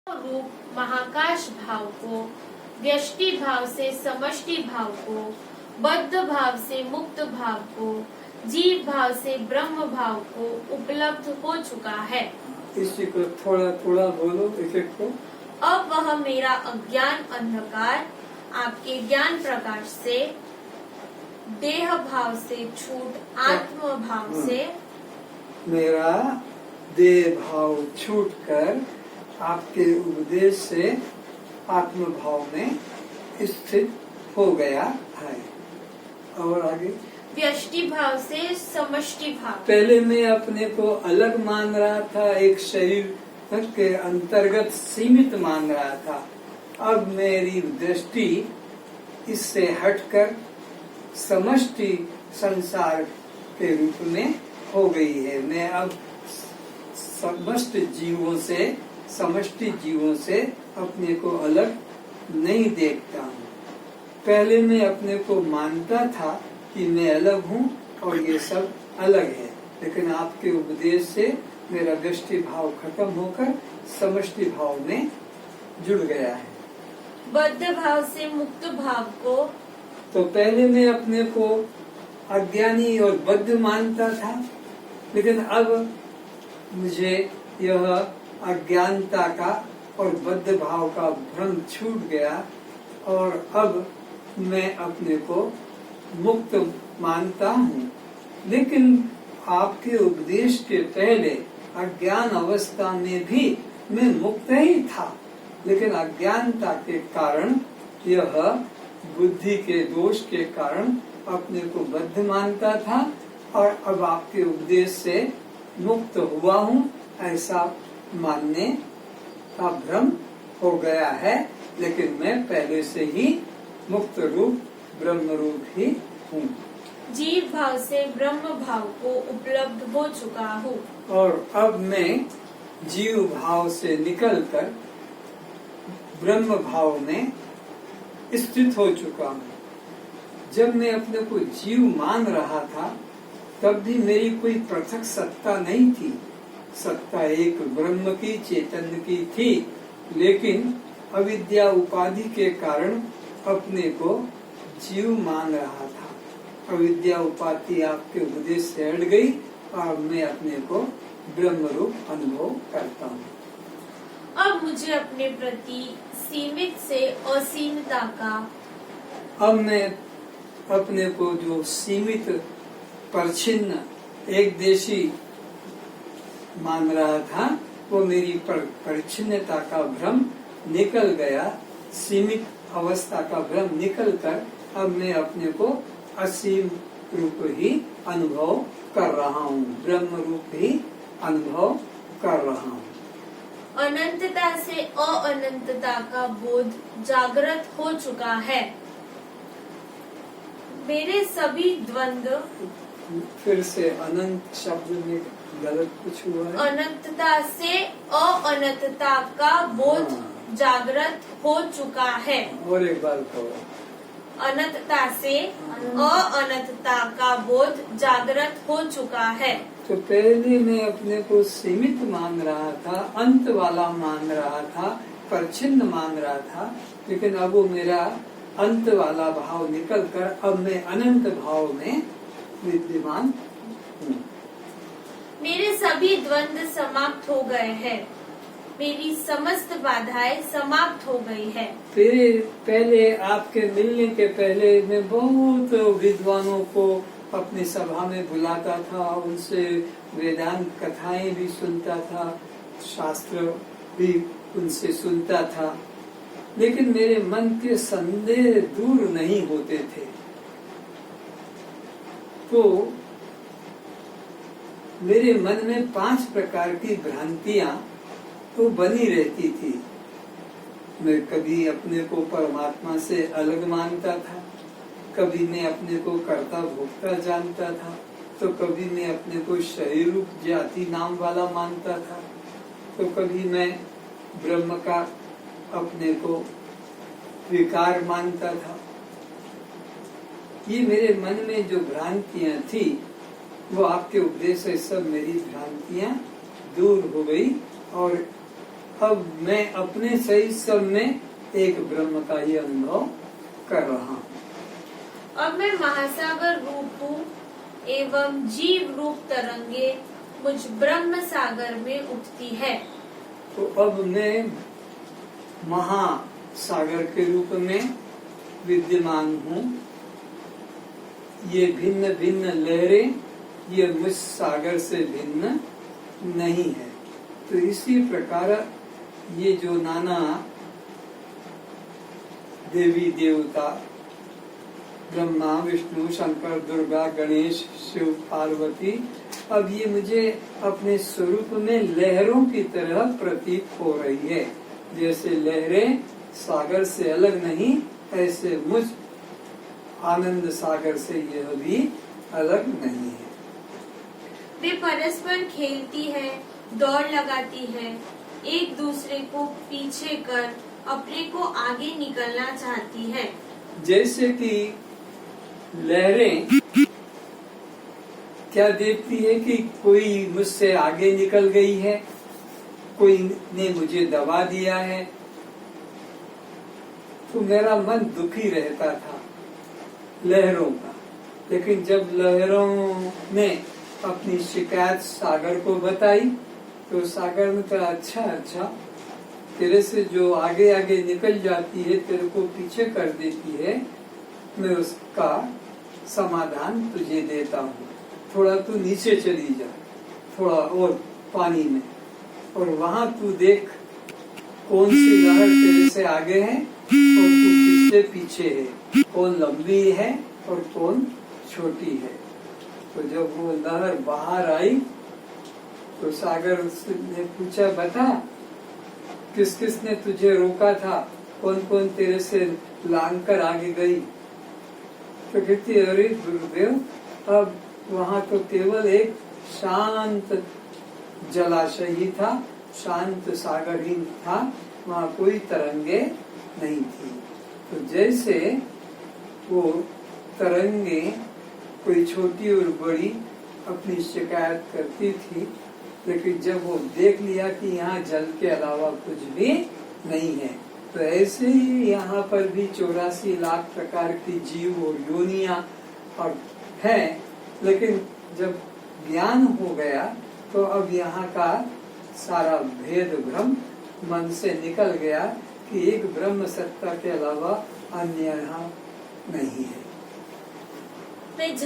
रूप महाकाश भाव को, व्यष्टि भाव से समष्टि भाव को, बद्ध भाव से मुक्त भाव को, जीव भाव से ब्रह्म भाव को उपलब्ध हो चुका है। इसी को थोड़ा थोड़ा बोलो एक एक को। अब वह मेरा अज्ञान अंधकार आपके ज्ञान प्रकाश से, देह भाव से छूट आत्म भाव से, मेरा देह भाव छूटकर आपके उपदेश से आत्म भाव में स्थित हो गया है। और आगे व्यष्टि भाव से समष्टि भाव। पहले मैं अपने को अलग मान रहा था, एक शरीर के अंतर्गत सीमित मान रहा था। अब मेरी दृष्टि इससे हटकर समष्टि संसार के रूप में हो गई है। मैं अब समष्टि जीवों से अपने को अलग नहीं देखता हूँ। पहले मैं अपने को मानता था कि मैं अलग हूँ और ये सब अलग है, लेकिन आपके उपदेश से मेरा व्यष्टि भाव खत्म होकर समष्टि भाव में जुड़ गया है। बद्ध भाव से मुक्त भाव को। तो पहले मैं अपने को अज्ञानी और बद्ध मानता था, लेकिन अब मुझे यह अज्ञानता का और बद्ध भाव का भ्रम छूट गया और अब मैं अपने को मुक्त मानता हूँ। लेकिन आपके उपदेश के पहले अज्ञान अवस्था में भी मैं मुक्त ही था, लेकिन अज्ञानता के कारण, यह बुद्धि के दोष के कारण अपने को बद्ध मानता था और अब आपके उपदेश से मुक्त हुआ हूँ ऐसा मानने का भ्रम हो गया है। लेकिन मैं पहले से ही मुक्त रूप ब्रह्म रूप ही हूँ। जीव भाव से ब्रह्म भाव को उपलब्ध हो चुका हूँ और अब मैं जीव भाव से निकलकर ब्रह्म भाव में स्थित हो चुका हूँ। जब मैं अपने को जीव मान रहा था तब भी मेरी कोई पृथक सत्ता नहीं थी। सत्ता एक ब्रह्म की, चैतन्य की थी, लेकिन अविद्या उपाधि के कारण अपने को जीव मान रहा था। अविद्या उपाधि आपके उपदेश से हट गई और मैं अपने को ब्रह्म रूप अनुभव करता हूँ। अब मुझे अपने प्रति सीमित से असीमता का, अब मैं अपने को जो सीमित परछिन्न एक देशी मान रहा था, वो मेरी परिच्छिन्नता का भ्रम निकल गया। सीमित अवस्था का भ्रम निकलकर अब मैं अपने को असीम रूप ही अनुभव कर रहा हूँ, ब्रह्म रूप ही अनुभव कर रहा हूँ। अनंतता से अनंतता का बोध जागृत हो चुका है। मेरे सभी द्वंद्व, फिर से अनंत शब्द में गलत कुछ हुआ है। अनंतता से अनंतता का बोध जागृत हो चुका है। और एक बार कहो। अनंतता से अनंतता का बोध जागृत हो चुका है। तो पहले मैं अपने को सीमित मान रहा था, अंत वाला मान रहा था, परिच्छिन्न मान रहा था, लेकिन अब वो मेरा अंत वाला भाव निकलकर अब मैं अनंत भाव में विद्यमान हूँ। मेरे सभी द्वंद्व समाप्त हो गए हैं। मेरी समस्त बाधाएं समाप्त हो गई है। पहले आपके मिलने के पहले मैं बहुत विद्वानों को अपनी सभा में बुलाता था, उनसे वेदांत कथाएं भी सुनता था, शास्त्र भी उनसे सुनता था, लेकिन मेरे मन के संदेह दूर नहीं होते थे। तो मेरे मन में 5 प्रकार की भ्रांतियां तो बनी रहती थी। मैं कभी अपने को परमात्मा से अलग मानता था, कभी मैं अपने को कर्ता भोक्ता जानता था, तो कभी मैं अपने को शरीर रूप जाति नाम वाला मानता था, तो कभी मैं ब्रह्म का अपने को विकार मानता था। ये मेरे मन में जो भ्रांतियां थी, वो आपके उपदेश से सब मेरी भ्रांतियां दूर हो गई और अब मैं अपने सही सब में एक ब्रह्म का ही अनुभव कर रहा हूँ। अब मैं महासागर रूप हूँ एवं जीव रूप तरंगे मुझ ब्रह्म सागर में उठती है। तो अब मैं महासागर के रूप में विद्यमान हूँ। ये भिन्न भिन्न लहरें ये मुझ सागर से भिन्न नहीं है। तो इसी प्रकार ये जो नाना देवी देवता ब्रह्मा विष्णु शंकर दुर्गा गणेश शिव पार्वती अब ये मुझे अपने स्वरूप में लहरों की तरह प्रतीत हो रही है। जैसे लहरें सागर से अलग नहीं, ऐसे मुझ आनंद सागर से यह भी अलग नहीं है। वे परस्पर खेलती है, दौड़ लगाती है, एक दूसरे को पीछे कर अपने को आगे निकलना चाहती है। जैसे कि लहरें क्या देखती है कि कोई मुझसे आगे निकल गई है, कोई ने मुझे दबा दिया है, तो मेरा मन दुखी रहता था लहरों का। लेकिन जब लहरों ने अपनी शिकायत सागर को बताई तो सागर ने कहा अच्छा तेरे से जो आगे आगे निकल जाती है, तेरे को पीछे कर देती है, मैं उसका समाधान तुझे देता हूँ। थोड़ा तू नीचे चली जा, थोड़ा और पानी में, और वहां तू देख कौन सी लहर तेरे से आगे है और तू किससे पीछे है, कौन लंबी है और कौन छोटी है। तो जब वो लहर बाहर आई तो सागर ने पूछा, बता किस किस ने तुझे रोका था, कौन कौन तेरे से लांग कर आगे गई। तो कहती अरे गुरुदेव, अब वहां तो केवल एक शांत जलाशय ही था, शांत सागर ही था, वहां कोई तरंगे नहीं थी। तो जैसे वो तरंगे कोई छोटी और बड़ी अपनी शिकायत करती थी, लेकिन जब वो देख लिया कि यहाँ जल के अलावा कुछ भी नहीं है, तो ऐसे ही यहाँ पर भी 84 लाख प्रकार की जीव और योनियां और है। लेकिन जब ज्ञान हो गया तो अब यहाँ का सारा भेद भ्रम मन से निकल गया कि एक ब्रह्म सत्ता के अलावा अन्य यहाँ नहीं है।